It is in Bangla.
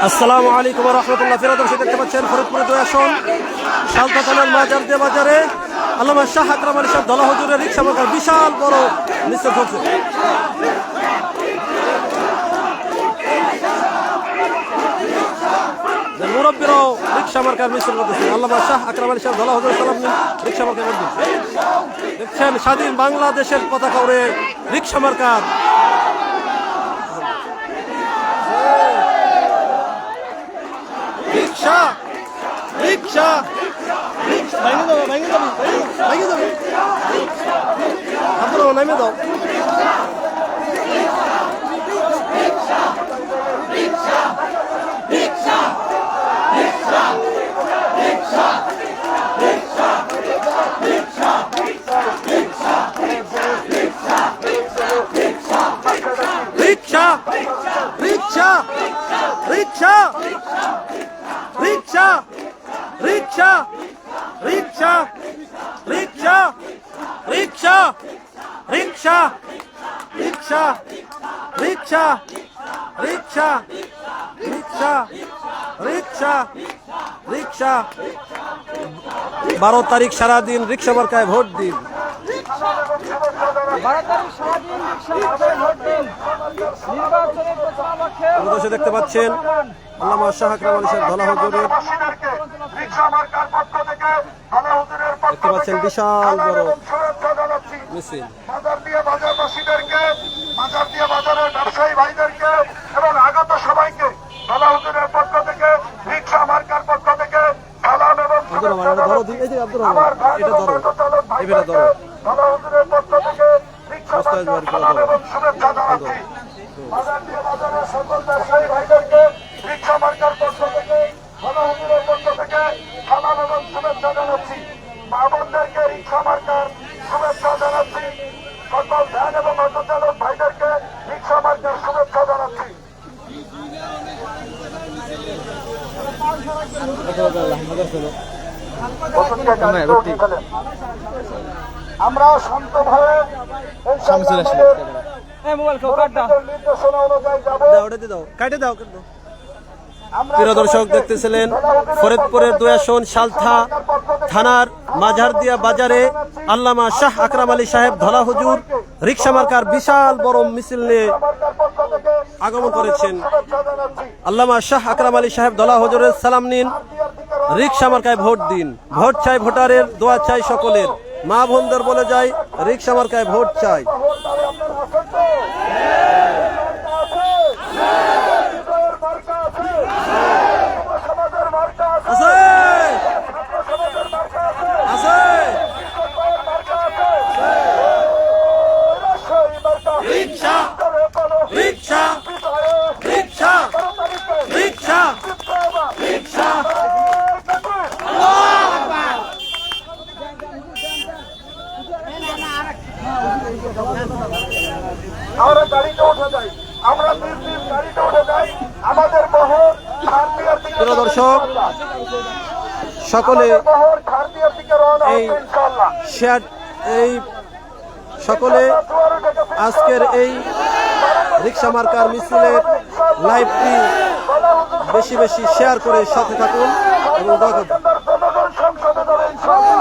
আসসালামু আলাইকুম ওয়া রাহমাতুল্লাহ। প্রিয় দর্শক, দেখতে পাচ্ছেন ফরিদপুরের 2 আসন সালতা থানার মাজার দিয়ে বাজারে আল্লামা শাহ আকরাম আলী সাহেব দলা হুজুরের রিকশা মার্কার বিশাল বড় মিছিল চলছে। মুরব্বীরাও রিকশা মার্কার মিছিল করতেছে। আল্লামা শাহ আকরাম আলী সাহেব দলা হুজুর সালাম নিন রিকশা মার্কার মধ্যে দেখছেন স্বাধীন বাংলাদেশের পতাকা উড়ে রিকশা মার্কার। রিকশা রিকশা ভাঙে দাও ভাঙে দাও ভাঙে দাও আপনারা নামে দাও। রিকশা রিকশা রিকশা রিকশা রিকশা রিকশা রিকশা রিকশা রিকশা রিকশা রিকশা রিকশা রিকশা রিকশা রিকশা 12 তারিখ সারাদিন রিকশা মার্কায় ভোট দিন। 12 তারিখ সারাদিন রিকশা মার্কায় ভোট দিন। নির্বাচনের প্রচারণা দেখতে পাচ্ছেন আল্লামা শাহ আকরাম আলী সাহেব দলা হুজুরের দেখতে পাচ্ছেন বিশাল বড় মিছিল। বাজারের ব্যবসায়ী ভাইদেরকে এবং আগত সবাইকে দলা হুজুরের পক্ষ থেকে রিকশা মার্কার পক্ষ থেকে সালাম এবং দলা হুজুরের পক্ষ থেকে রিকশা মার্কার সালাম এবং শুভেচ্ছা জানাচ্ছি। বাজারের সকল ব্যবসায়ী ভাইদেরকে রিকশা মার্কার পক্ষ থেকে দলা হুজুরের পক্ষ থেকে সালাম এবং শুভেচ্ছা জানাচ্ছি। মা বোনদেরকে রিকশা মার্কার শুভেচ্ছা জানাচ্ছি। সকল ভ্যান এবং অটো চালক ভাইদেরকে রিকশা মার্কার শুভেচ্ছা জানাচ্ছি। আমরা শান্তভাবে নির্দেশনা অনুযায়ী যাবো। প্রিয় দর্শক, দেখতেছিলেন ফরিদপুরের 2 আসন সালথা থানার মাঝারদিয়া বাজারে আল্লামা শাহ আকরাম আলী সাহেব ধলা হুজুর রিকশা মার্কার বিশাল বড় মিছিল নিয়ে আগমন করেছেন। আল্লামা শাহ আকরাম আলী সাহেব ধলা হুজুরের সালাম নিন রিকশা মার্কায় ভোট দিন। ভোট চাই ভোটারের, দোয়া চাই সকলের। মা বোনদের বলে যায় রিকশা মার্কায় ভোট চাই। রিকশা রিকশা রিকশা রিকশা রিকশা আমরা গাড়িতে উঠে যাই, আমরা গাড়িতে উঠে যাই। আমাদের বহর খারদিয়ার দিকে, প্রিয় দর্শক সকলে বহর খারদিয়ার দিকে রওনা এই হচ্ছে ইনশাআল্লাহ। শেয়ার এই সকলে আজকের এই রিকশা মার্কার মিছিলের লাইভটি বেশি বেশি শেয়ার করে সাথে থাকুন এবং দোয়া করুন। জনগণ সংসদে যাবে ইনশাআল্লাহ।